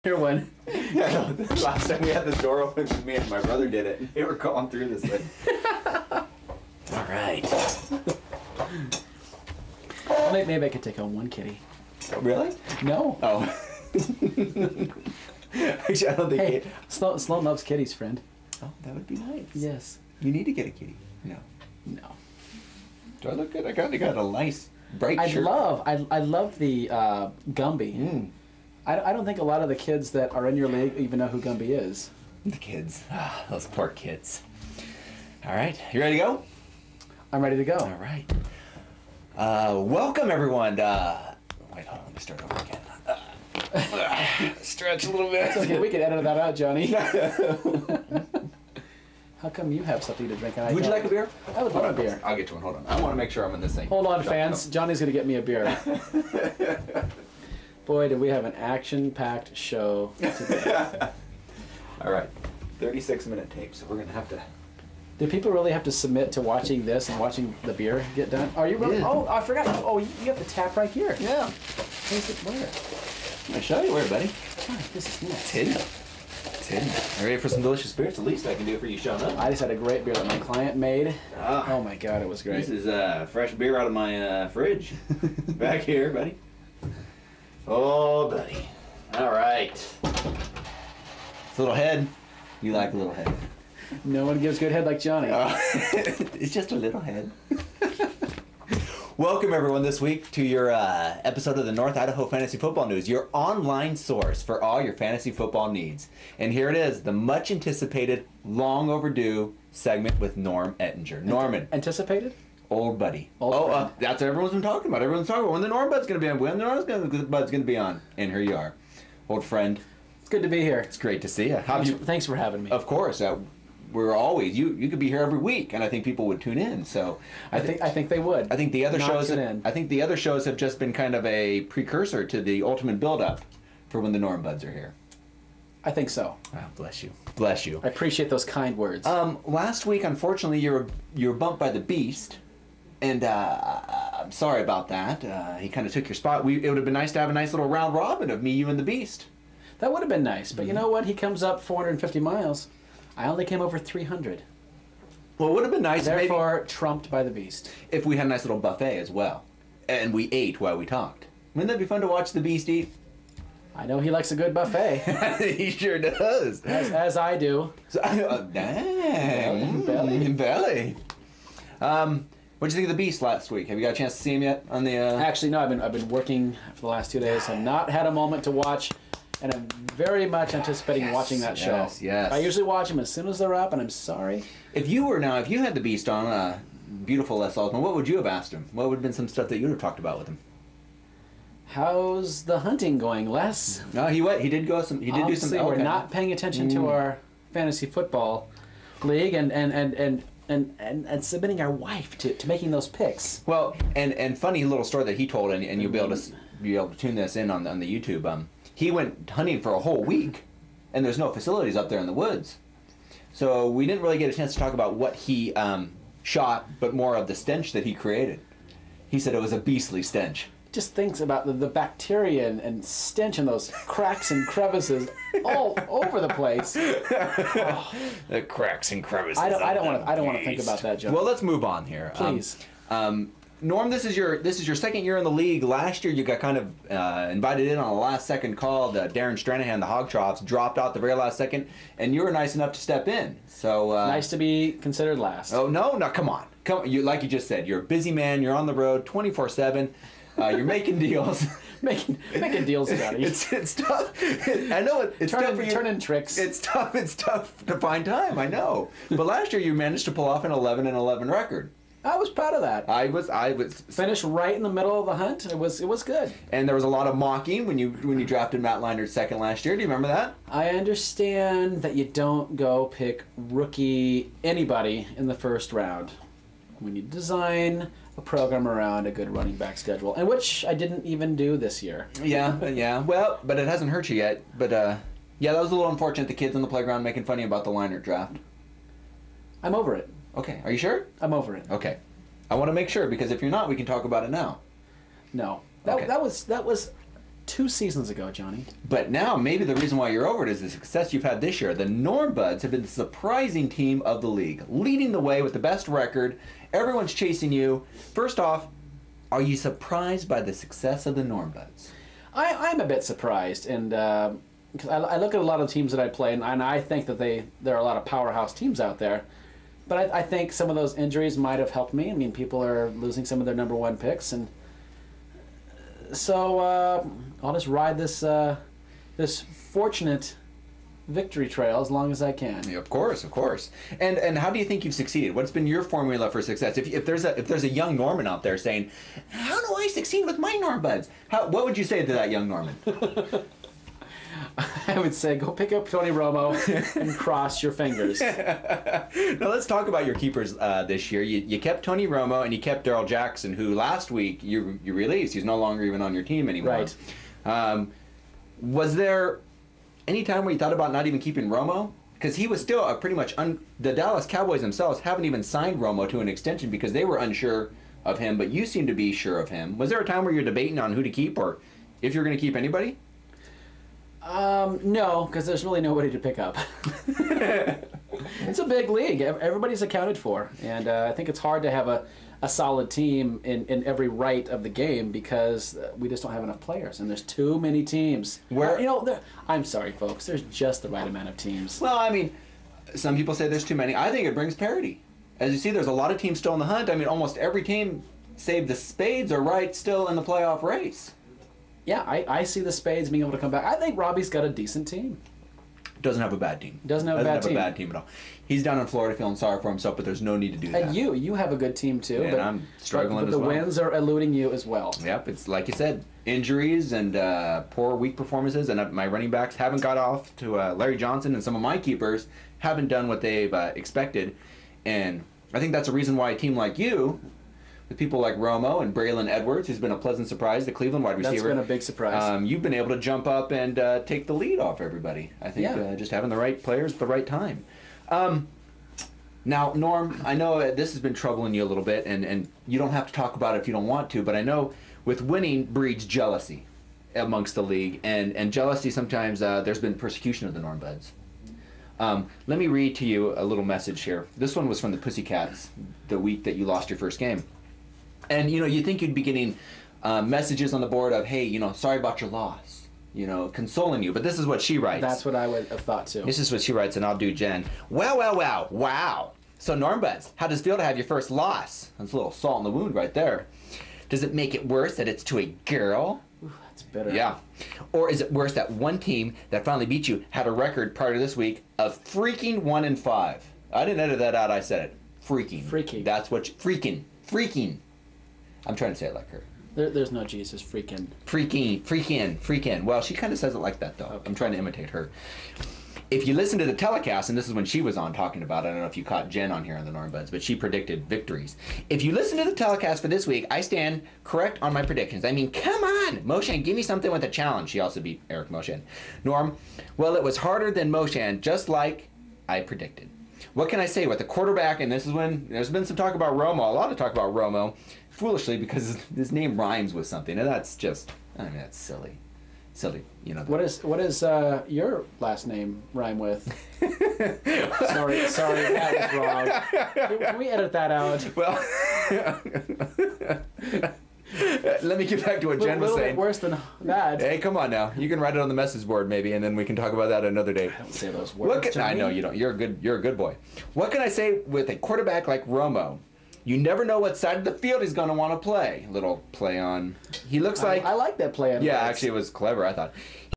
Here one. Yeah, no, the last time we had this door open, me and my brother did it. They were going through this thing. All right. Maybe I could take home one kitty. Really? No. Oh. Actually, I don't think. Hey, Sloan loves kitties, friend. Oh, that would be nice. Yes. You need to get a kitty. No. No. Do I look good? I kind of got a nice bright I shirt. love the Gumby. Mm. I don't think a lot of the kids that are in your league even know who Gumby is. The kids. Ah, those poor kids. All right. You ready to go? I'm ready to go. All right. Welcome, everyone. Wait, hold on. Let me start over again. Stretch a little bit. It's okay, we can edit that out, Johnny. How come you have something to drink? And I Would you don't? like a beer? I would love a beer. I'll get you one. Hold on. I want to make sure I'm in this thing. Hold on, fans. Johnny's going to get me a beer. Boy, do we have an action-packed show today. All right. 36-minute tape, so we're going to have to... Do people really have to submit to watching this and watching the beer get done? Are you really? Yeah. Oh, I forgot. Oh, you have the tap right here. Yeah. Where's it? Where? I'm going to show you where, buddy. God, this is nice. It's hidden. It's hidden. Are you ready for some delicious beer? It's the least I can do for you showing up. I just had a great beer that my client made. Ah. Oh my God, it was great. This is fresh beer out of my fridge. Back here, buddy. Oh, buddy. All right. It's a little head. You like a little head. No one gives good head like Johnny. It's just a little head. Welcome, everyone, this week to your episode of the N.Idaho Fantasy Football News, your online source for all your fantasy football needs. And here it is, the much anticipated, long overdue segment with Norm Ettinger. Norman. Anticipated? Old buddy. Old friend. That's what everyone's been talking about. Everyone's talking about when the Norm Bud's going to be on. When the Norm Bud's going to be on. And here you are. Old friend. It's good to be here. It's great to see you. Thanks for having me. Of course. We're always, you could be here every week, and I think people would tune in. So I think they would. I think the other Not shows. tune in. I think the other shows have just been kind of a precursor to the ultimate build-up for when the Norm Buds are here. I think so. Oh, bless you. Bless you. I appreciate those kind words. Last week, unfortunately, you were bumped by the Beast, and I'm sorry about that. He kind of took your spot. It would have been nice to have a nice little round robin of me, you, and the Beast. That would have been nice, but you know what? He comes up 450 miles. I only came over 300. Well, it would have been nice, Therefore, trumped by the Beast. if we had a nice little buffet as well, and we ate while we talked. Wouldn't that be fun to watch the Beast eat? I know he likes a good buffet, He sure does. as I do. So, dang. Belly. Belly. What'd you think of the Beast last week? Have you got a chance to see him yet on the? Actually, no. I've been working for the last 2 days. I've not had a moment to watch, and I'm very much anticipating watching that show. Yes. I usually watch them as soon as they're up, and I'm sorry. If you had the Beast on, beautiful Les Altman, what would you have asked him? What would have been some stuff that you would have talked about with him? How's the hunting going, Les? No, he did go some. He did do some. Obviously, we're not paying attention to our fantasy football league, and submitting our wife to making those picks. Well, and funny little story that he told, and you'll be able to tune this in on the YouTube. He went hunting for a whole week, and there's no facilities up there in the woods, so we didn't really get a chance to talk about what he shot, but more of the stench that he created. He said it was a beastly stench. Just thinks about the bacteria and stench and those cracks and crevices all over the place. Oh. The cracks and crevices. I don't want to think about that, Joe. Well, let's move on here. Please. Norm, this is your second year in the league. Last year, you got kind of invited in on a last-second call. Darren Stranahan, the Hog Troughs, dropped out the very last second, and you were nice enough to step in. So nice to be considered last. Oh no, come on. Like you just said, you're a busy man. You're on the road 24/7. You're making deals. making deals about it. It's tough. I know it's tough for you. Turning tricks. It's tough to find time. I know. But last year you managed to pull off an 11-11 record. I was proud of that. I was finished right in the middle of the hunt. It was good. And there was a lot of mocking when you drafted Matt Leinart second last year. Do you remember that? I understand that you don't go pick rookie anybody in the first round. We need to design a program around a good running back schedule, and which I didn't even do this year. Yeah. Well, but it hasn't hurt you yet. But yeah, that was a little unfortunate. The kids on the playground making funny about the Leinart draft. I'm over it. Okay, are you sure? I'm over it. Okay, I want to make sure, because if you're not, we can talk about it now. No, Okay. that was 2 seasons ago, Johnny. But now, maybe the reason why you're over it is the success you've had this year. The Norm Buds have been the surprising team of the league, leading the way with the best record. Everyone's chasing you. First off, are you surprised by the success of the Norm Buds? I'm a bit surprised, and because I look at a lot of teams that I play, and I think that there are a lot of powerhouse teams out there. But I think some of those injuries might have helped me. I mean, people are losing some of their number 1 picks, and so I'll just ride this this fortunate victory trail as long as I can. Yeah, of course. And how do you think you've succeeded? What's been your formula for success? If there's a young Norman out there saying, "How do I succeed with my Norm Buds?" What would you say to that young Norman? I would say go pick up Tony Romo and cross your fingers. Now let's talk about your keepers this year. You kept Tony Romo and you kept Darrell Jackson, who last week you released. He's no longer even on your team anymore. Right. Was there any time where you thought about not even keeping Romo? Because he was still pretty much the Dallas Cowboys themselves haven't even signed Romo to an extension because they were unsure of him, but you seem to be sure of him. Was there a time where you're debating on who to keep or if you're going to keep anybody? No, because there's really nobody to pick up. It's a big league. Everybody's accounted for, and I think it's hard to have a solid team in every right of the game because we just don't have enough players, and there's too many teams. I'm sorry, folks. There's just the right amount of teams. Well, I mean, some people say there's too many. I think it brings parity. As you see, there's a lot of teams still in the hunt. I mean, almost every team, save the Spades, are still in the playoff race. Yeah, I see the Spades being able to come back. I think Robbie's got a decent team. Doesn't have a bad team. Doesn't have a bad team at all. He's down in Florida feeling sorry for himself, but there's no need to do that. And you have a good team too. And I'm struggling but as well. the wins are eluding you as well. Yep, it's like you said, injuries and poor weak performances, and my running backs haven't got off to Larry Johnson, and some of my keepers haven't done what they've expected. And I think that's a reason why a team like you, with people like Romo and Braylon Edwards, who's been a pleasant surprise, the Cleveland wide receiver. That's been a big surprise. You've been able to jump up and take the lead off everybody. I think just having the right players at the right time. Now, Norm, I know this has been troubling you a little bit, and you don't have to talk about it if you don't want to, but I know with winning breeds jealousy amongst the league, and jealousy sometimes there's been persecution of the Norm Buds. Let me read to you a little message here. This one was from the Pussycats the week that you lost your first game. And, you think you'd be getting messages on the board of, hey, sorry about your loss, consoling you. But this is what she writes. That's what I would have thought, too. This is what she writes, and I'll do Jen. Wow. So, Norm Buds, how does it feel to have your first loss? That's a little salt in the wound right there. Does it make it worse that it's to a girl? Ooh, that's bitter. Yeah. Or is it worse that one team that finally beat you had a record prior to this week of freaking 1-5? I didn't edit that out. I said it. Freaking. That's what freaking. I'm trying to say it like her. There's no Jesus. Freaking. Well, she kind of says it like that, though. Okay. I'm trying to imitate her. If you listen to the telecast, and this is when she was on talking about it, I don't know if you caught Jen on here on the Norm Buds, but she predicted victories. If you listen to the telecast for this week, I stand correct on my predictions. I mean, come on! Moshan, give me something with a challenge. She also beat Eric Moshan. Norm, well, it was harder than Moshan, just like I predicted. What can I say with the quarterback, and this is when there's been some talk about Romo, a lot of talk about Romo, foolishly because his name rhymes with something, and that's just, that's silly. What is your last name rhyme with? sorry, that was wrong. Can we edit that out? Well, let me get back to what Jen was saying. A little bit worse than that. Hey, come on now. You can write it on the message board maybe, and then we can talk about that another day. I don't say those words. I know you don't. You're a good boy. What can I say with a quarterback like Romo? You never know what side of the field he's going to want to play. Little play on. He looks like... I like that play on. Yeah, actually it was clever, I thought.